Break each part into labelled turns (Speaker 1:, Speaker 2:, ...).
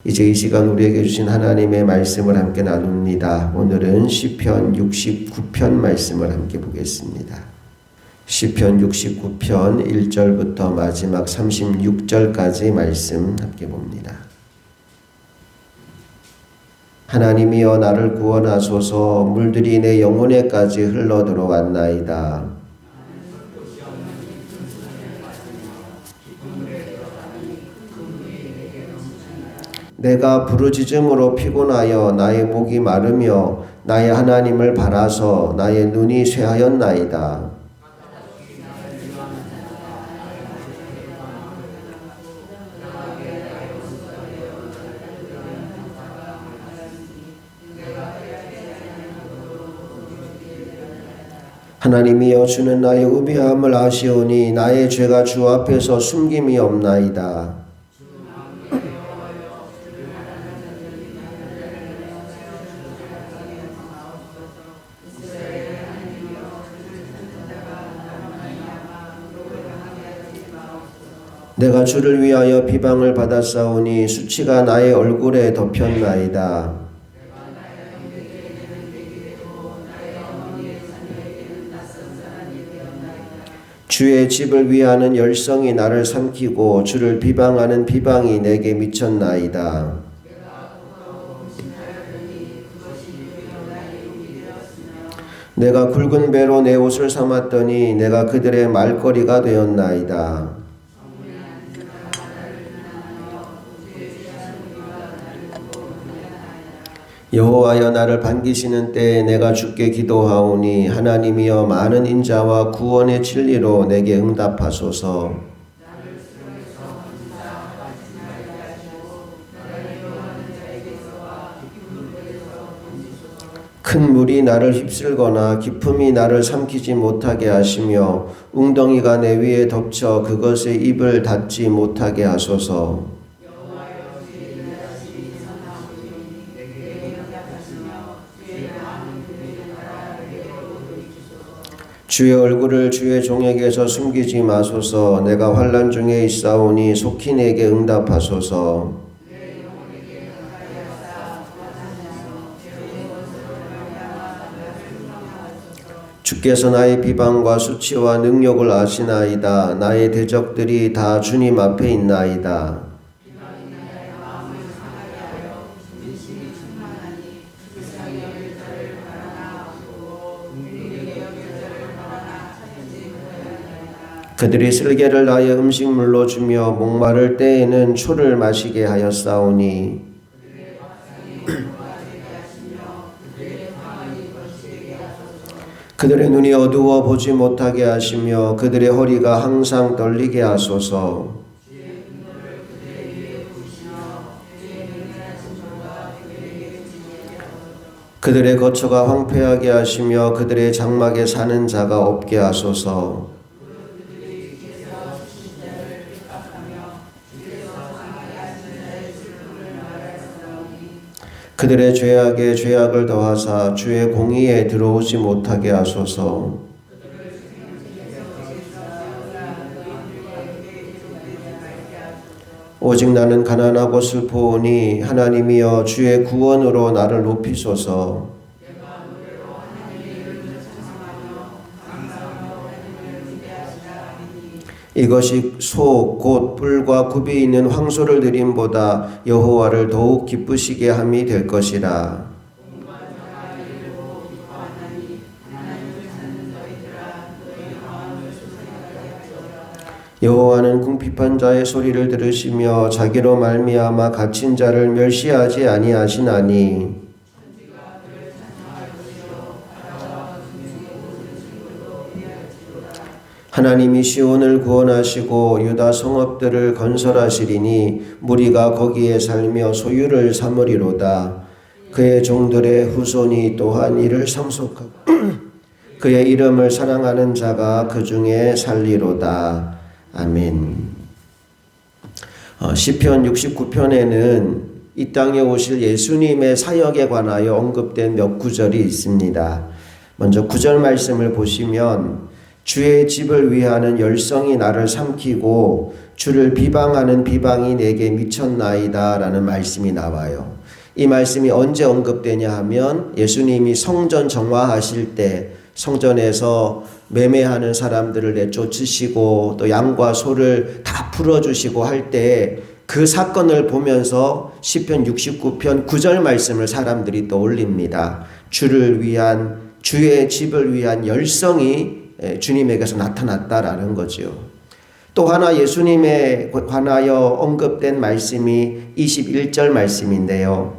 Speaker 1: 이제 이 시간 우리에게 주신 하나님의 말씀을 함께 나눕니다. 오늘은 시편 69편 말씀을 함께 보겠습니다. 시편 69편 1절부터 마지막 36절까지 말씀 함께 봅니다. 하나님이여 나를 구원하소서. 물들이 내 영혼에까지 흘러들어왔나이다. 내가 부르짖음으로 피곤하여 나의 목이 마르며 나의 하나님을 바라서 나의 눈이 쇠하였나이다. 하나님이여 주는 나의 우매함을 아시오니 나의 죄가 주 앞에서 숨김이 없나이다. 내가 주를 위하여 비방을 받았사오니 수치가 나의 얼굴에 덮였나이다. 주의 집을 위하는 열성이 나를 삼키고 주를 비방하는 비방이 내게 미쳤나이다. 내가 굵은 배로 내 옷을 삼았더니 내가 그들의 말거리가 되었나이다. 여호와여 나를 반기시는 때에 내가 주께 기도하오니 하나님이여 많은 인자와 구원의 진리로 내게 응답하소서. 큰 물이 나를 휩쓸거나 깊음이 나를 삼키지 못하게 하시며 웅덩이가 내 위에 덮쳐 그것의 입을 닫지 못하게 하소서. 주의 얼굴을 주의 종에게서 숨기지 마소서. 내가 환난 중에 있사오니 속히 내게 응답하소서. 주께서 나의 비방과 수치와 능력을 아시나이다. 나의 대적들이 다 주님 앞에 있나이다. 그들이 쓸개를 나의 음식물로 주며 목마를 때에는 초를 마시게 하였사오니 그들의 눈이 어두워 보지 못하게 하시며 그들의 허리가 항상 떨리게 하소서. 그들의 거처가 황폐하게 하시며 그들의 장막에 사는 자가 없게 하소서. 그들의 죄악에 죄악을 더하사 주의 공의에 들어오지 못하게 하소서. 오직 나는 가난하고 슬퍼오니 하나님이여 주의 구원으로 나를 높이소서. 이것이 소 곧 뿔과 굽이 있는 황소를 드림보다 여호와를 더욱 기쁘시게 함이 될 것이라. 여호와는 궁핍한 자의 소리를 들으시며 자기로 말미암아 갇힌 자를 멸시하지 아니하시나니 하나님이 시온을 구원하시고 유다 성읍들을 건설하시리니 무리가 거기에 살며 소유를 삼으리로다. 그의 종들의 후손이 또한 이를 상속하고 그의 이름을 사랑하는 자가 그 중에 살리로다. 아멘. 시편 69편에는 이 땅에 오실 예수님의 사역에 관하여 언급된 몇 구절이 있습니다. 먼저 9절 말씀을 보시면 주의 집을 위하는 열성이 나를 삼키고 주를 비방하는 비방이 내게 미쳤나이다 라는 말씀이 나와요. 이 말씀이 언제 언급되냐 하면 예수님이 성전 정화하실 때 성전에서 매매하는 사람들을 내쫓으시고 또 양과 소를 다 풀어주시고 할 때 그 사건을 보면서 시편 69편 9절 말씀을 사람들이 떠올립니다. 주를 위한 주의 집을 위한 열성이 주님에게서 나타났다라는 거죠. 또 하나 예수님에 관하여 언급된 말씀이 21절 말씀인데요.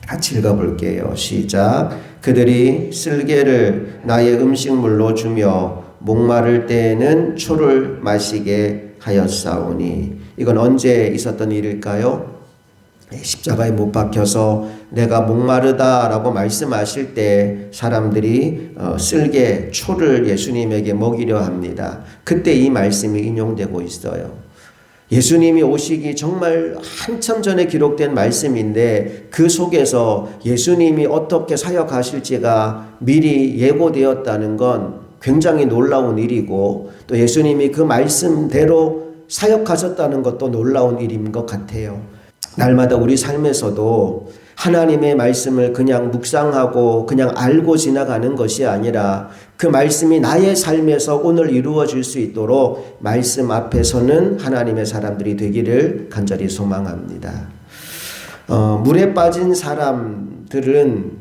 Speaker 1: 같이 읽어볼게요. 시작. 그들이 쓸개를 나의 음식물로 주며 목마를 때에는 초를 마시게 하였사오니. 이건 언제 있었던 일일까요? 십자가에 못 박혀서 내가 목마르다라고 말씀하실 때 사람들이 쓸개, 초를 예수님에게 먹이려 합니다. 그때 이 말씀이 인용되고 있어요. 예수님이 오시기 정말 한참 전에 기록된 말씀인데 그 속에서 예수님이 어떻게 사역하실지가 미리 예고되었다는 건 굉장히 놀라운 일이고 또 예수님이 그 말씀대로 사역하셨다는 것도 놀라운 일인 것 같아요. 날마다 우리 삶에서도 하나님의 말씀을 그냥 묵상하고 그냥 알고 지나가는 것이 아니라 그 말씀이 나의 삶에서 오늘 이루어질 수 있도록 말씀 앞에서는 하나님의 사람들이 되기를 간절히 소망합니다. 물에 빠진 사람들은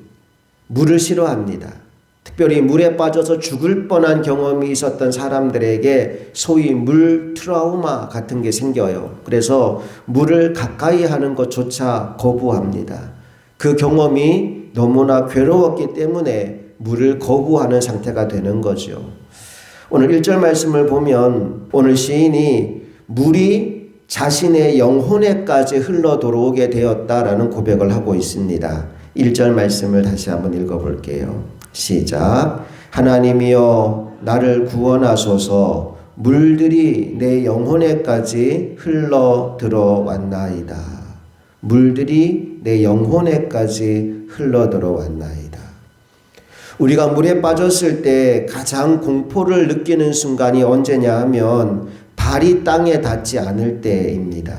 Speaker 1: 물을 싫어합니다. 특별히 물에 빠져서 죽을 뻔한 경험이 있었던 사람들에게 소위 물 트라우마 같은 게 생겨요. 그래서 물을 가까이 하는 것조차 거부합니다. 그 경험이 너무나 괴로웠기 때문에 물을 거부하는 상태가 되는 거죠. 오늘 1절 말씀을 보면 오늘 시인이 물이 자신의 영혼에까지 흘러 들어오게 되었다라는 고백을 하고 있습니다. 1절 말씀을 다시 한번 읽어볼게요. 시작. 하나님이여 나를 구원하소서. 물들이 내 영혼에까지 흘러 들어왔나이다. 물들이 내 영혼에까지 흘러 들어왔나이다. 우리가 물에 빠졌을 때 가장 공포를 느끼는 순간이 언제냐 하면 발이 땅에 닿지 않을 때입니다.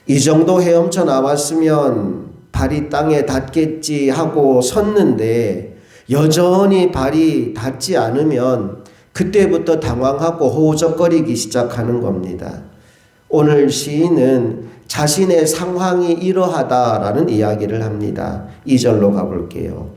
Speaker 1: 이 정도 헤엄쳐 나왔으면 발이 땅에 닿겠지 하고 섰는데 여전히 발이 닿지 않으면 그때부터 당황하고 호우적거리기 시작하는 겁니다. 오늘 시인은 자신의 상황이 이러하다라는 이야기를 합니다. 2절로 가볼게요.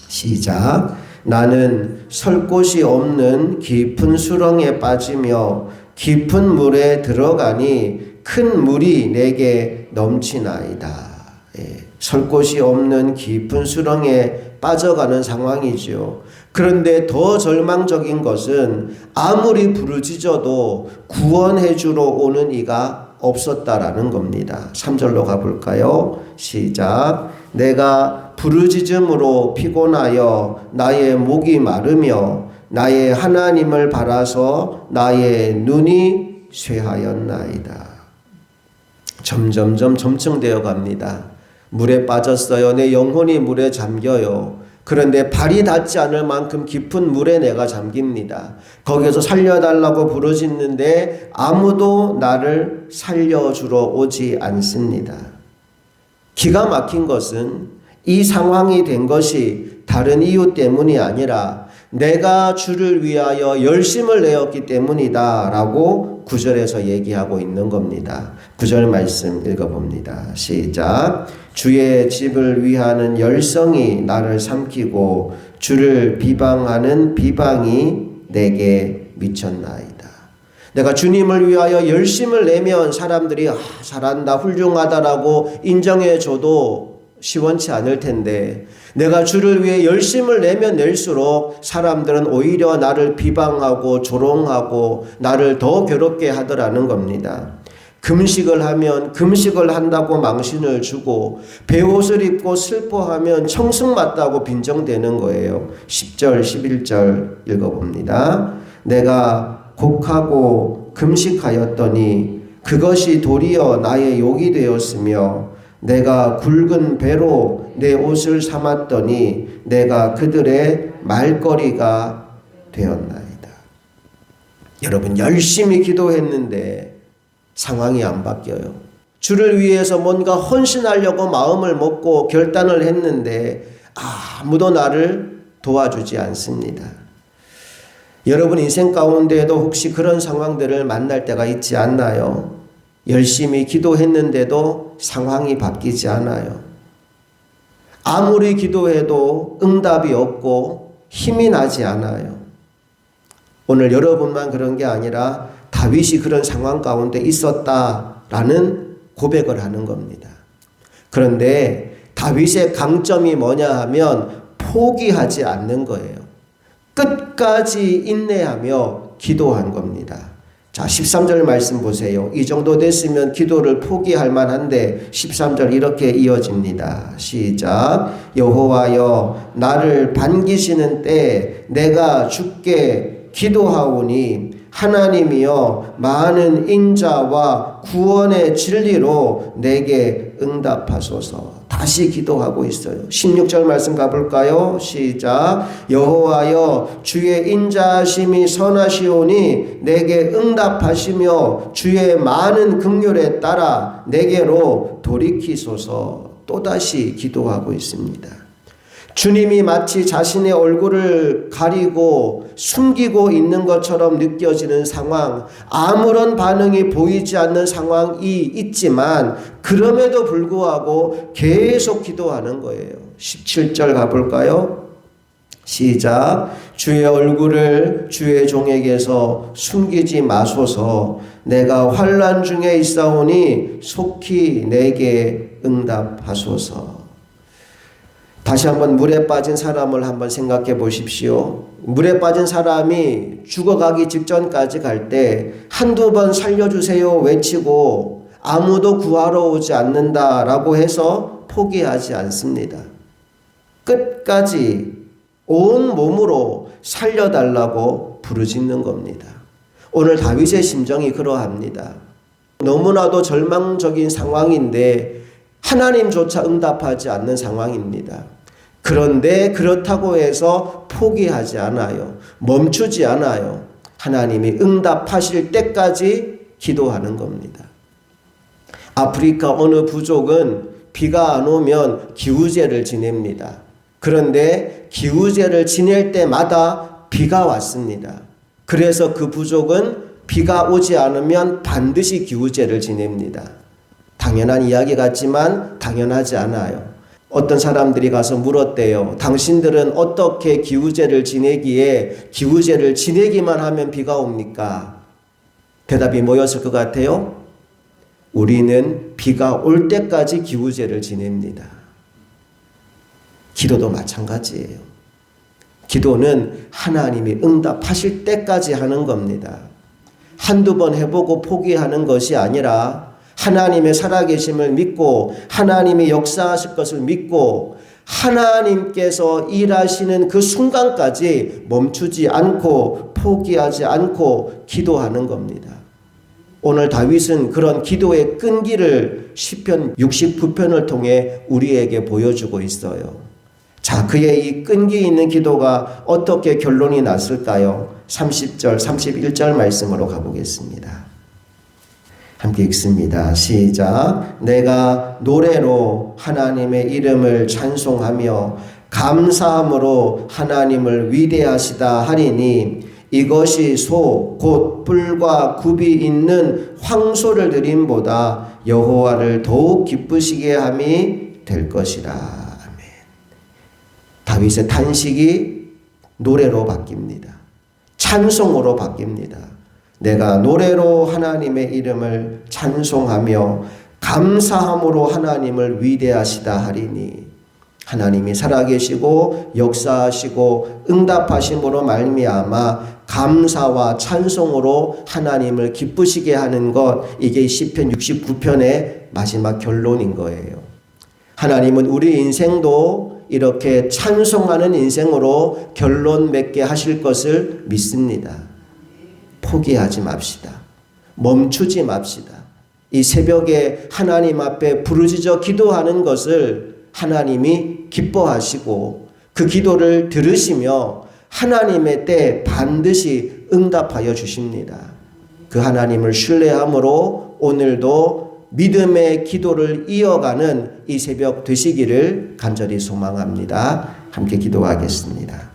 Speaker 1: 시작. 나는 설 곳이 없는 깊은 수렁에 빠지며 깊은 물에 들어가니 큰 물이 내게 넘치나이다. 설 곳이 없는 깊은 수렁에 빠져가는 상황이죠. 그런데 더 절망적인 것은 아무리 부르짖어도 구원해 주러 오는 이가 없었다라는 겁니다. 3절로 가볼까요? 시작. 내가 부르짖음으로 피곤하여 나의 목이 마르며 나의 하나님을 바라서 나의 눈이 쇠하였나이다. 점점점 점층되어 갑니다. 물에 빠졌어요. 내 영혼이 물에 잠겨요. 그런데 발이 닿지 않을 만큼 깊은 물에 내가 잠깁니다. 거기서 살려달라고 부르짖는데 아무도 나를 살려주러 오지 않습니다. 기가 막힌 것은 이 상황이 된 것이 다른 이유 때문이 아니라 내가 주를 위하여 열심을 내었기 때문이다 라고 9절에서 얘기하고 있는 겁니다. 9절 말씀 읽어봅니다. 시작. 주의 집을 위하는 열성이 나를 삼키고 주를 비방하는 비방이 내게 미쳤나이다. 내가 주님을 위하여 열심을 내면 사람들이 잘한다, 훌륭하다라고 인정해줘도 시원치 않을 텐데 내가 주를 위해 열심을 내면 낼수록 사람들은 오히려 나를 비방하고 조롱하고 나를 더 괴롭게 하더라는 겁니다. 금식을 하면 금식을 한다고 망신을 주고 베옷을 입고 슬퍼하면 청승맞다고 빈정대는 거예요. 10절 11절 읽어봅니다. 내가 곡하고 금식하였더니 그것이 도리어 나의 욕이 되었으며 내가 굵은 배로 내 옷을 삼았더니 내가 그들의 말거리가 되었나이다. 여러분 열심히 기도했는데 상황이 안 바뀌어요. 주를 위해서 뭔가 헌신하려고 마음을 먹고 결단을 했는데 아무도 나를 도와주지 않습니다. 여러분 인생 가운데에도 혹시 그런 상황들을 만날 때가 있지 않나요? 열심히 기도했는데도 상황이 바뀌지 않아요. 아무리 기도해도 응답이 없고 힘이 나지 않아요. 오늘 여러분만 그런 게 아니라 다윗이 그런 상황 가운데 있었다라는 고백을 하는 겁니다. 그런데 다윗의 강점이 뭐냐 하면 포기하지 않는 거예요. 끝까지 인내하며 기도한 겁니다. 자, 13절 말씀 보세요. 이 정도 됐으면 기도를 포기할 만한데 13절 이렇게 이어집니다. 시작. 여호와여 나를 반기시는 때 내가 주께 기도하오니 하나님이여 많은 인자와 구원의 진리로 내게 응답하소서. 다시 기도하고 있어요. 16절 말씀 가볼까요? 시작. 여호와여 주의 인자하심이 선하시오니 내게 응답하시며 주의 많은 긍휼에 따라 내게로 돌이키소서. 또다시 기도하고 있습니다. 주님이 마치 자신의 얼굴을 가리고 숨기고 있는 것처럼 느껴지는 상황, 아무런 반응이 보이지 않는 상황이 있지만 그럼에도 불구하고 계속 기도하는 거예요. 17절 가볼까요? 시작. 주의 얼굴을 주의 종에게서 숨기지 마소서. 내가 환난 중에 있사오니 속히 내게 응답하소서. 다시 한번 물에 빠진 사람을 한번 생각해 보십시오. 물에 빠진 사람이 죽어가기 직전까지 갈 때 한두 번 살려주세요 외치고 아무도 구하러 오지 않는다라고 해서 포기하지 않습니다. 끝까지 온 몸으로 살려달라고 부르짖는 겁니다. 오늘 다윗의 심정이 그러합니다. 너무나도 절망적인 상황인데 하나님조차 응답하지 않는 상황입니다. 그런데 그렇다고 해서 포기하지 않아요. 멈추지 않아요. 하나님이 응답하실 때까지 기도하는 겁니다. 아프리카 어느 부족은 비가 안 오면 기우제를 지냅니다. 그런데 기우제를 지낼 때마다 비가 왔습니다. 그래서 그 부족은 비가 오지 않으면 반드시 기우제를 지냅니다. 당연한 이야기 같지만 당연하지 않아요. 어떤 사람들이 가서 물었대요. 당신들은 어떻게 기우제를 지내기에 기우제를 지내기만 하면 비가 옵니까? 대답이 뭐였을 것 같아요? 우리는 비가 올 때까지 기우제를 지냅니다. 기도도 마찬가지예요. 기도는 하나님이 응답하실 때까지 하는 겁니다. 한두 번 해보고 포기하는 것이 아니라 하나님의 살아계심을 믿고 하나님이 역사하실 것을 믿고 하나님께서 일하시는 그 순간까지 멈추지 않고 포기하지 않고 기도하는 겁니다. 오늘 다윗은 그런 기도의 끈기를 시편 69편을 통해 우리에게 보여주고 있어요. 자, 그의 이 끈기 있는 기도가 어떻게 결론이 났을까요? 30절, 31절 말씀으로 가보겠습니다. 함께 읽습니다. 시작. 내가 노래로 하나님의 이름을 찬송하며 감사함으로 하나님을 위대하시다 하리니 이것이 소 곧 뿔과 굽이 있는 황소를 드림보다 여호와를 더욱 기쁘시게 함이 될 것이라. 아멘. 다윗의 탄식이 노래로 바뀝니다. 찬송으로 바뀝니다. 내가 노래로 하나님의 이름을 찬송하며 감사함으로 하나님을 위대하시다 하리니 하나님이 살아계시고 역사하시고 응답하심으로 말미암아 감사와 찬송으로 하나님을 기쁘시게 하는 것, 이게 시편 69편의 마지막 결론인 거예요. 하나님은 우리 인생도 이렇게 찬송하는 인생으로 결론 맺게 하실 것을 믿습니다. 포기하지 맙시다. 멈추지 맙시다. 이 새벽에 하나님 앞에 부르짖어 기도하는 것을 하나님이 기뻐하시고 그 기도를 들으시며 하나님의 때 반드시 응답하여 주십니다. 그 하나님을 신뢰함으로 오늘도 믿음의 기도를 이어가는 이 새벽 되시기를 간절히 소망합니다. 함께 기도하겠습니다.